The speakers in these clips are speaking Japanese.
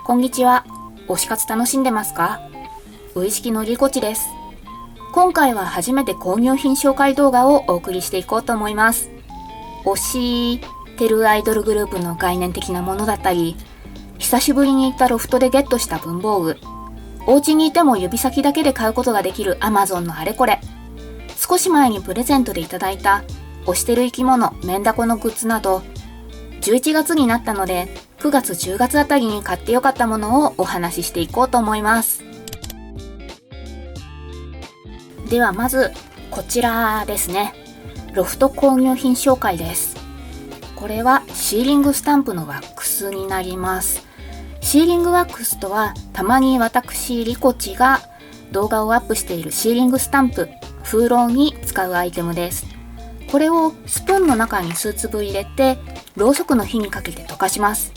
こんにちは。推し活楽しんでますか？ウイスキのりこちです。今回は初めて購入品紹介動画をお送りしていこうと思います。推してるアイドルグループの概念的なものだったり、久しぶりに行ったロフトでゲットした文房具、お家にいても指先だけで買うことができる Amazon のあれこれ、少し前にプレゼントでいただいた推してる生き物メンダコのグッズなど、11月になったので9月10月あたりに買ってよかったものをお話ししていこうと思います。ではまずこちらですね。ロフト購入品紹介です。これはシーリングスタンプのワックスになります。シーリングワックスとは、たまに私リコチが動画をアップしているシーリングスタンプ、風呂に使うアイテムです。これをスプーンの中に数粒入れて、ろうそくの火にかけて溶かします。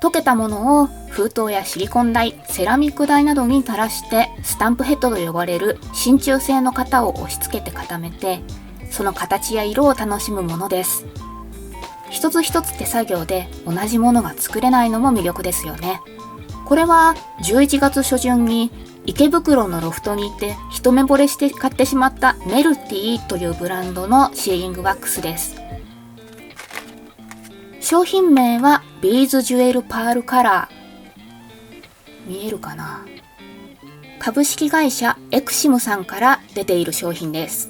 溶けたものを封筒やシリコン台、セラミック台などに垂らして、スタンプヘッドと呼ばれる真鍮製の型を押し付けて固めて、その形や色を楽しむものです。一つ一つ手作業で同じものが作れないのも魅力ですよね。これは11月初旬に池袋のロフトに行って一目惚れして買ってしまったメルティーというブランドのシーリングワックスです。商品名はビーズジュエルパールカラー。見えるかな？株式会社エクシムさんから出ている商品です。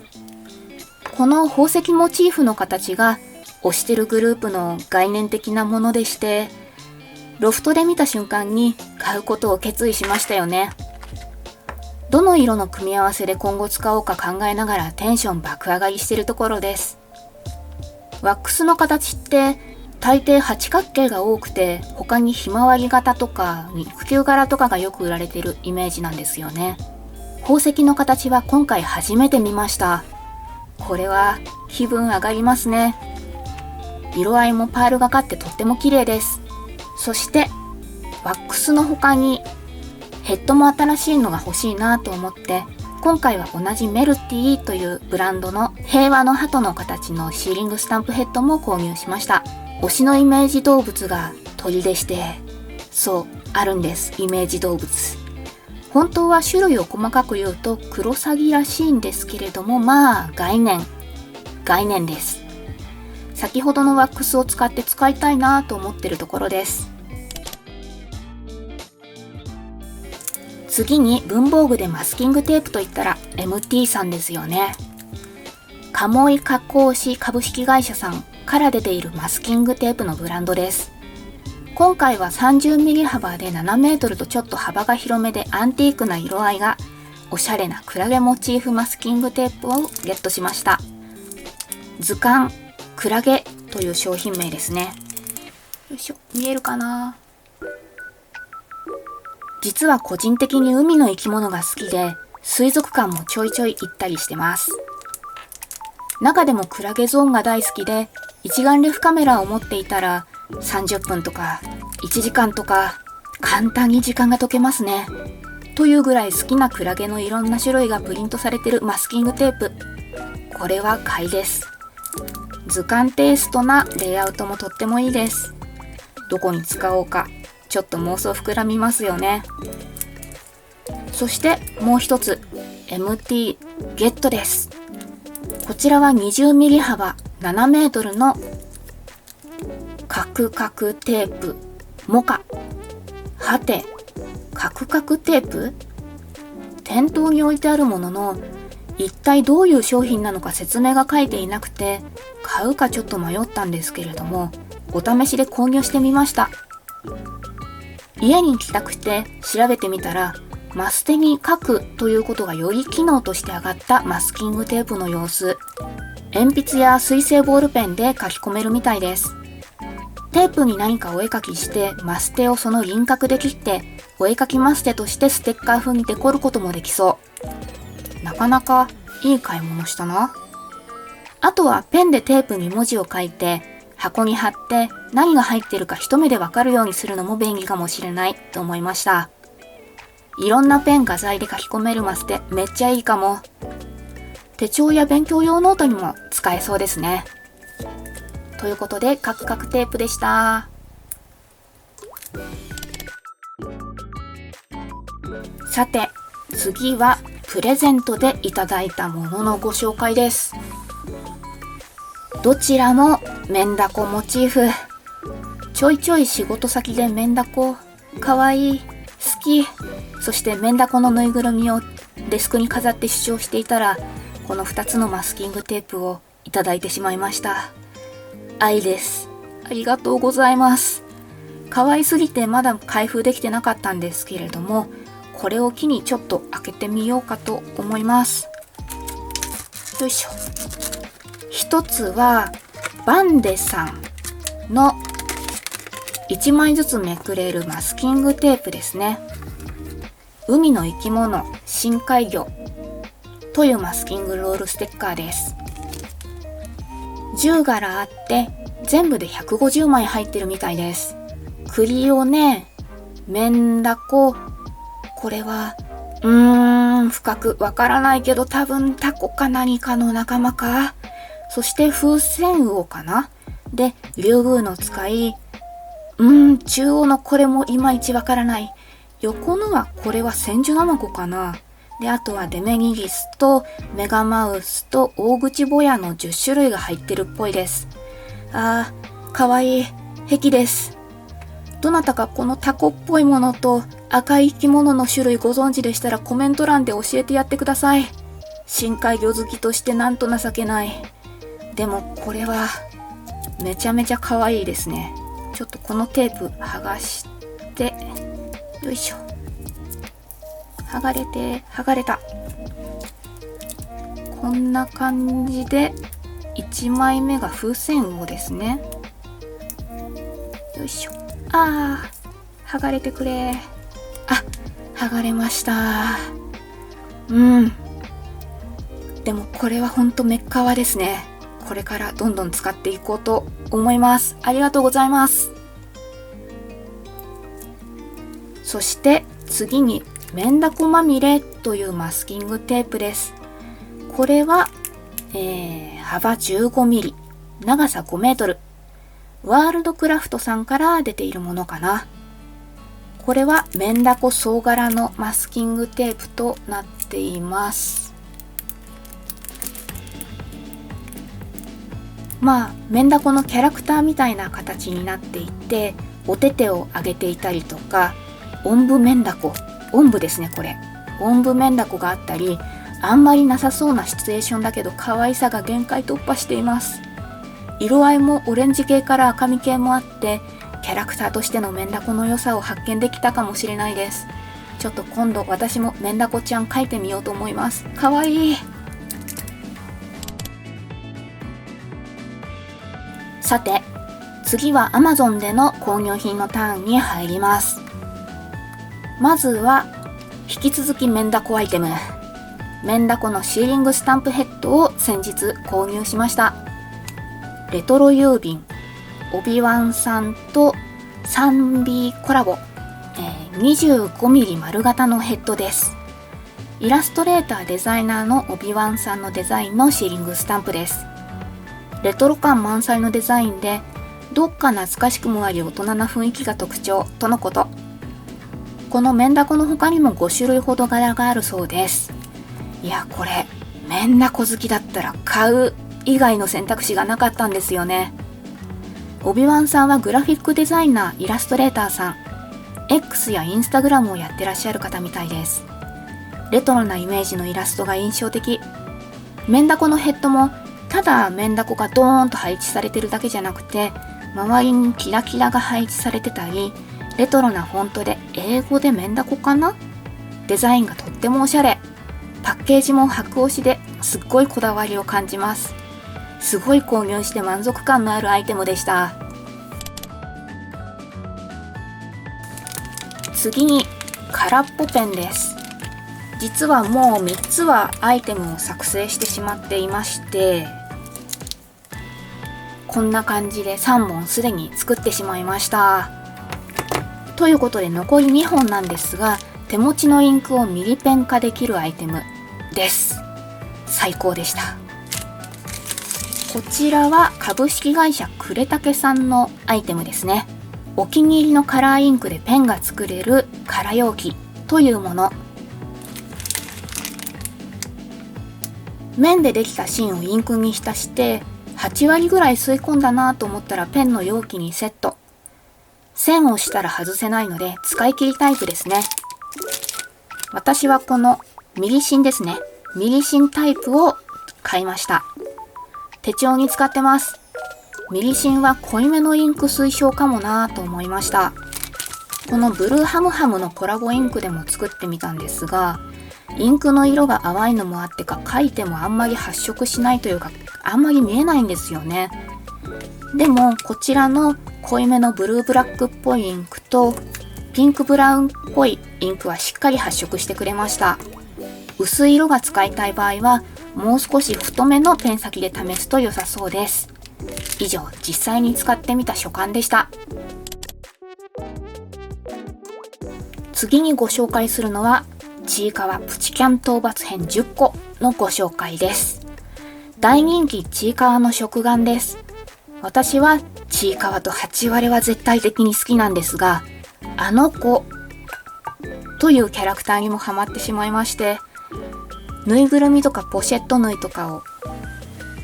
この宝石モチーフの形が推してるグループの概念的なものでして、ロフトで見た瞬間に買うことを決意しましたよね。どの色の組み合わせで今後使おうか考えながらテンション爆上がりしてるところです。ワックスの形って大抵八角形が多くて、他にひまわり型とか肉球柄とかがよく売られているイメージなんですよね。宝石の形は今回初めて見ました。これは気分上がりますね。色合いもパールがかってとっても綺麗です。そしてワックスの他にヘッドも新しいのが欲しいなと思って、今回は同じメルティーというブランドの平和の鳩の形のシーリングスタンプヘッドも購入しました。推しのイメージ動物が鳥でして、そうあるんです、イメージ動物。本当は種類を細かく言うとクロサギらしいんですけれども、まあ概念です。先ほどのワックスを使って使いたいなと思ってるところです。次に文房具でマスキングテープといったら MT さんですよね。鴨居加工紙株式会社さんから出ているマスキングテープのブランドです。今回は 30mm 幅で7メートルとちょっと幅が広めでアンティークな色合いがおしゃれなクラゲモチーフマスキングテープをゲットしました。図鑑クラゲという商品名ですね。よいしょ、見えるかな？実は個人的に海の生き物が好きで、水族館もちょいちょい行ったりしてます。中でもクラゲゾーンが大好きで、一眼レフカメラを持っていたら30分とか1時間とか簡単に時間が解けますね。というぐらい好きなクラゲのいろんな種類がプリントされてるマスキングテープ。これは買いです。図鑑テイストなレイアウトもとってもいいです。どこに使おうかちょっと妄想膨らみますよね。そしてもう一つ MT ゲットです。こちらは 20mm 幅7メートルのカクカクテープモカはてカクカクテープ、店頭に置いてあるものの一体どういう商品なのか説明が書いていなくて、買うかちょっと迷ったんですけれども、お試しで購入してみました。家に来たくて調べてみたら、マステに書くということがより機能として上がったマスキングテープの様子。鉛筆や水性ボールペンで書き込めるみたいです。テープに何かお絵描きしてマステをその輪郭で切ってお絵描きマステとしてステッカー風にデコることもできそう。なかなかいい買い物したな。あとはペンでテープに文字を書いて箱に貼って何が入ってるか一目でわかるようにするのも便利かもしれないと思いました。いろんなペン画材で書き込めるマステめっちゃいいかも。手帳や勉強用ノートにも使えそうですね。ということでカクカクテープでした。さて、次はプレゼントでいただいたもののご紹介です。どちらもメンダコモチーフ。ちょいちょい仕事先でメンダコ、かわいい、好き、そしてメンダコのぬいぐるみをデスクに飾って主張していたら、この2つのマスキングテープをいただいてしまいました。愛です。ありがとうございます。可愛すぎてまだ開封できてなかったんですけれども、これを機にちょっと開けてみようかと思います。よいしょ。一つはバンデさんの1枚ずつめくれるマスキングテープですね。海の生き物深海魚というマスキングロールステッカーです。10柄あって全部で150枚入ってるみたいです。クリオネ、メンダコ、これは深くわからないけど多分タコか何かの仲間か。そして風船魚かな。で、竜宮の使い、中央のこれもいまいちわからない。横のはこれは千住ナマコかな。で、あとはデメニギスとメガマウスと大口ボヤの10種類が入ってるっぽいです。かわいい。壁です。どなたかこのタコっぽいものと赤い生き物の種類ご存知でしたらコメント欄で教えてやってください。深海魚好きとしてなんと情けない。でもこれはめちゃめちゃ可愛いですね。ちょっとこのテープ剥がして、よいしょ。剥がれた。こんな感じで1枚目が風船魚ですね。よいしょ。剥がれてくれ。剥がれました。でもこれはほんとメッカワですね。これからどんどん使っていこうと思います。ありがとうございます。そして次にメンダコまみれというマスキングテープです。これは、幅15ミリ、長さ5メートル。ワールドクラフトさんから出ているものかな。これはメンダコ総柄のマスキングテープとなっています。メンダコのキャラクターみたいな形になっていて、お手手を上げていたりとか、おんぶメンダコ、おんぶですねこれ。おんぶメンダコがあったり、あんまりなさそうなシチュエーションだけど可愛さが限界突破しています。色合いもオレンジ系から赤み系もあって、キャラクターとしてのメンダコの良さを発見できたかもしれないです。ちょっと今度私もメンダコちゃん描いてみようと思います。かわいい。さて、次は Amazon での購入品のターンに入ります。まずは引き続きメンダコアイテム。メンダコのシーリングスタンプヘッドを先日購入しました。レトロ郵便、オビワンさんと 3B コラボ、25mm 丸型のヘッドです。イラストレーターデザイナーのオビワンさんのデザインのシーリングスタンプです。レトロ感満載のデザインで、どっか懐かしくもあり大人な雰囲気が特徴とのこと。このメンダコの他にも5種類ほど柄があるそうです。いや、これメンダコ好きだったら買う以外の選択肢がなかったんですよね。オビワンさんはグラフィックデザイナー、イラストレーターさん、X やインスタグラムをやってらっしゃる方みたいです。レトロなイメージのイラストが印象的。メンダコのヘッドもただメンダコがドーンと配置されてるだけじゃなくて、周りにキラキラが配置されてたり、レトロなフォントで英語でメンダコかな？デザインがとってもおしゃれ。パッケージも白押しですっごいこだわりを感じます。すごい購入して満足感のあるアイテムでした。次に空っぽペンです。実はもう3つはアイテムを作成してしまっていまして、こんな感じで3本すでに作ってしまいました。ということで残り2本なんですが、手持ちのインクをミリペン化できるアイテムです。最高でした。こちらは株式会社呉竹さんのアイテムですね。お気に入りのカラーインクでペンが作れる空容器というもの。面でできた芯をインクに浸して8割ぐらい吸い込んだなと思ったらペンの容器にセット。線をしたら外せないので使い切りタイプですね。私はこのミリ芯ですね。ミリ芯タイプを買いました。手帳に使ってます。ミリ芯は濃いめのインク推奨かもなと思いました。このブルーハムハムのコラボインクでも作ってみたんですが、インクの色が淡いのもあってか書いてもあんまり発色しないというかあんまり見えないんですよね。でもこちらの濃いめのブルーブラックっぽいインクとピンクブラウンっぽいインクはしっかり発色してくれました。薄い色が使いたい場合はもう少し太めのペン先で試すと良さそうです。以上、実際に使ってみた所感でした。次にご紹介するのはちいかわプチキャン討伐編10個のご紹介です。大人気ちいかわの食玩です。私はちいかわとハチワレは絶対的に好きなんですが、あの子というキャラクターにもハマってしまいまして、ぬいぐるみとかポシェット縫いとかを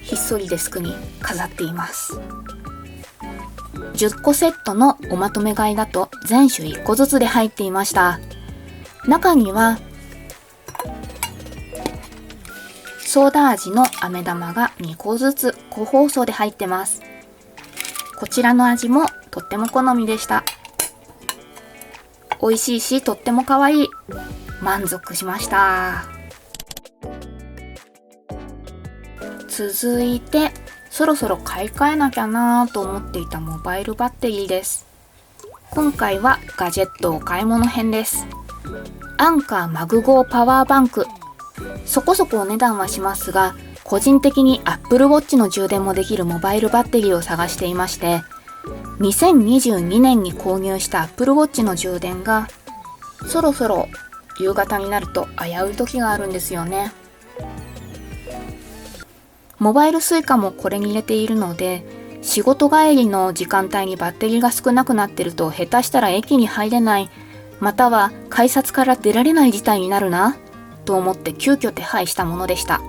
ひっそりデスクに飾っています。10個セットのおまとめ買いだと全種1個ずつで入っていました。中にはソーダ味の飴玉が2個ずつ個包装で入ってます。こちらの味もとっても好みでした。美味しいしとっても可愛い。満足しました。続いてそろそろ買い替えなきゃなと思っていたモバイルバッテリーです。今回はガジェットお買い物編です。アンカーマグゴーパワーバンク。そこそこお値段はしますが、個人的に Apple Watch の充電もできるモバイルバッテリーを探していまして、2022年に購入した Apple Watch の充電がそろそろ夕方になると危うい時があるんですよね。モバイル Suica もこれに入れているので、仕事帰りの時間帯にバッテリーが少なくなってると下手したら駅に入れない、または改札から出られない事態になるなと思って急遽手配したものでした。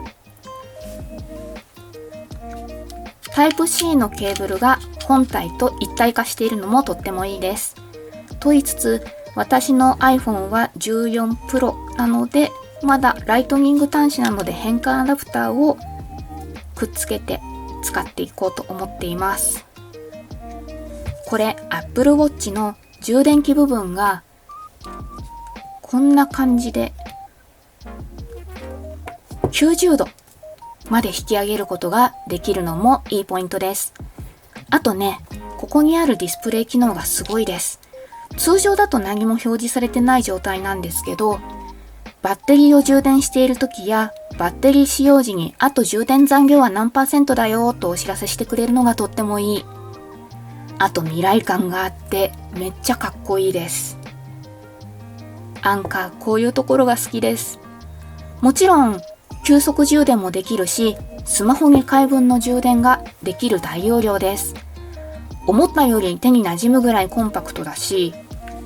タイプ C のケーブルが本体と一体化しているのもとってもいいです。と言いつつ、私の iPhone は14 Pro なので、まだライトニング端子なので変換アダプターをくっつけて使っていこうと思っています。これ Apple Watch の充電器部分がこんな感じで90度まで引き上げることができるのもいいポイントです。あとね、ここにあるディスプレイ機能がすごいです。通常だと何も表示されてない状態なんですけど、バッテリーを充電している時やバッテリー使用時にあと充電残量は何%だよとお知らせしてくれるのがとってもいい。あと未来感があってめっちゃかっこいいです。アンカーこういうところが好きです。もちろん急速充電もできるし、スマホ2回分の充電ができる大容量です。思ったより手に馴染むぐらいコンパクトだし、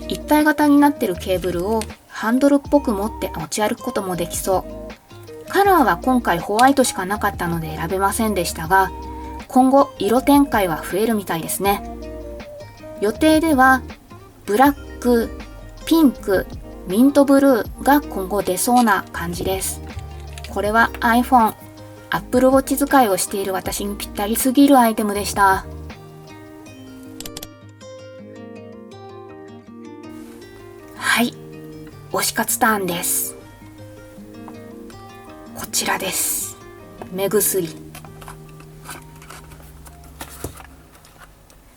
一体型になってるケーブルをハンドルっぽく持って持ち歩くこともできそう。カラーは今回ホワイトしかなかったので選べませんでしたが、今後色展開は増えるみたいですね。予定ではブラック、ピンク、ミントブルーが今後出そうな感じです。これは iPhone、Apple Watch 使いをしている私にぴったりすぎるアイテムでした。はい、推し活ターンです。こちらです。目薬。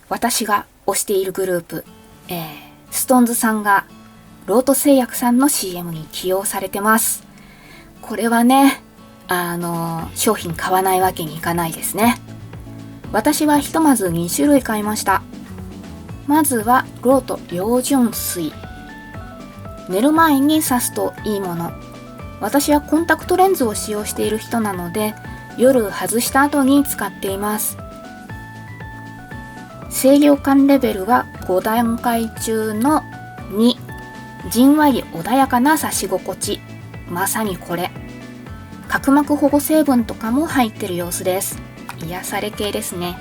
私が推しているグループ、ストーンズさんがロート製薬さんの CM に起用されてます。これはね、商品買わないわけにいかないですね。私はひとまず2種類買いました。まずはロート養潤水。寝る前にさすといいもの。私はコンタクトレンズを使用している人なので、夜外した後に使っています。清涼感レベルは5段階中の2。じんわり穏やかな差し心地。まさにこれ。角膜保護成分とかも入ってる様子です。癒され系ですね。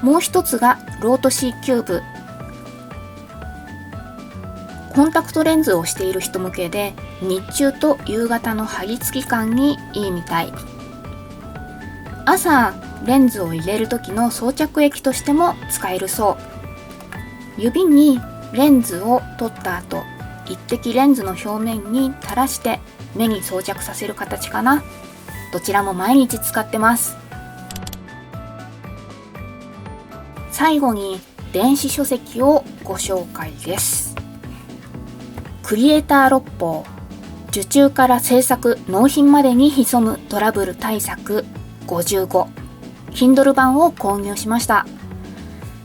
もう一つがロート C キューブ。コンタクトレンズをしている人向けで、日中と夕方の張り付き感にいいみたい。朝レンズを入れる時の装着液としても使えるそう。指にレンズを取った後、一滴レンズの表面に垂らして目に装着させる形かな。どちらも毎日使ってます。最後に電子書籍をご紹介です。クリエイター六法、受注から制作納品までに潜むトラブル対策55、Kindle 版を購入しました。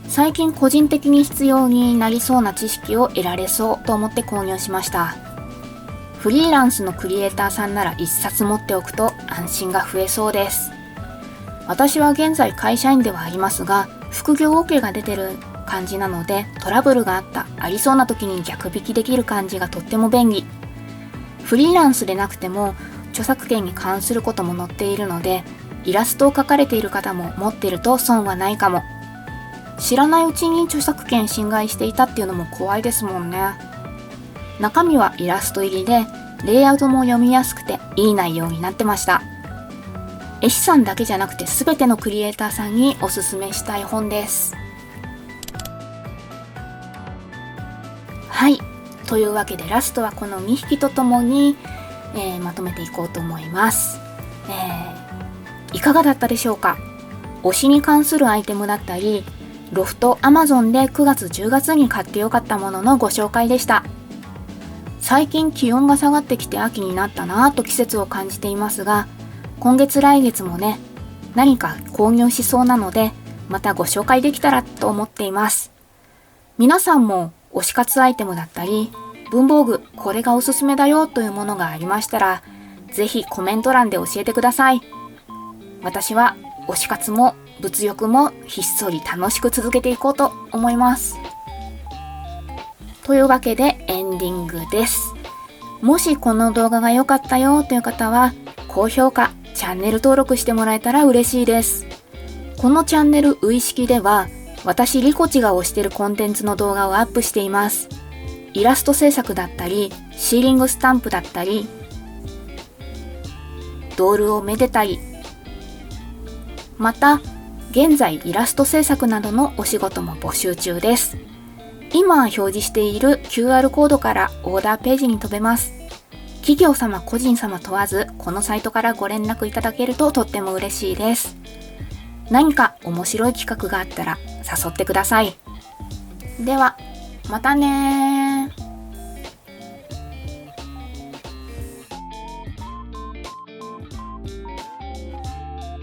最近個人的に必要になりそうな知識を得られそうと思って購入しました。フリーランスのクリエイターさんなら一冊持っておくと安心が増えそうです。私は現在会社員ではありますが、副業 OK が出てる感じなので、トラブルがありそうな時に逆引きできる感じがとっても便利。フリーランスでなくても著作権に関することも載っているので、イラストを描かれている方も持っていると損はないかも。知らないうちに著作権侵害していたっていうのも怖いですもんね。中身はイラスト入りで、レイアウトも読みやすくていい内容になってました。絵師さんだけじゃなくて全てのクリエイターさんにおすすめしたい本です。はい、というわけでラストはこの2匹とともに、まとめていこうと思います。いかがだったでしょうか。推しに関するアイテムだったり、ロフト、アマゾンで9月10月に買ってよかったもののご紹介でした。最近気温が下がってきて秋になったなぁと季節を感じていますが、今月来月もね、何か購入しそうなので、またご紹介できたらと思っています。皆さんも推し活アイテムだったり、文房具これがおすすめだよというものがありましたら、ぜひコメント欄で教えてください。私は推し活も物欲もひっそり楽しく続けていこうと思います。というわけでエンディングです。もしこの動画が良かったよという方は、高評価、チャンネル登録してもらえたら嬉しいです。このチャンネルういしきでは、私リコチが推しているコンテンツの動画をアップしています。イラスト制作だったり、シーリングスタンプだったり、ドールをめでたり、また現在イラスト制作などのお仕事も募集中です。今表示している QR コードからオーダーページに飛べます。企業様個人様問わずこのサイトからご連絡いただけるととっても嬉しいです。何か面白い企画があったら誘ってください。ではまたねー。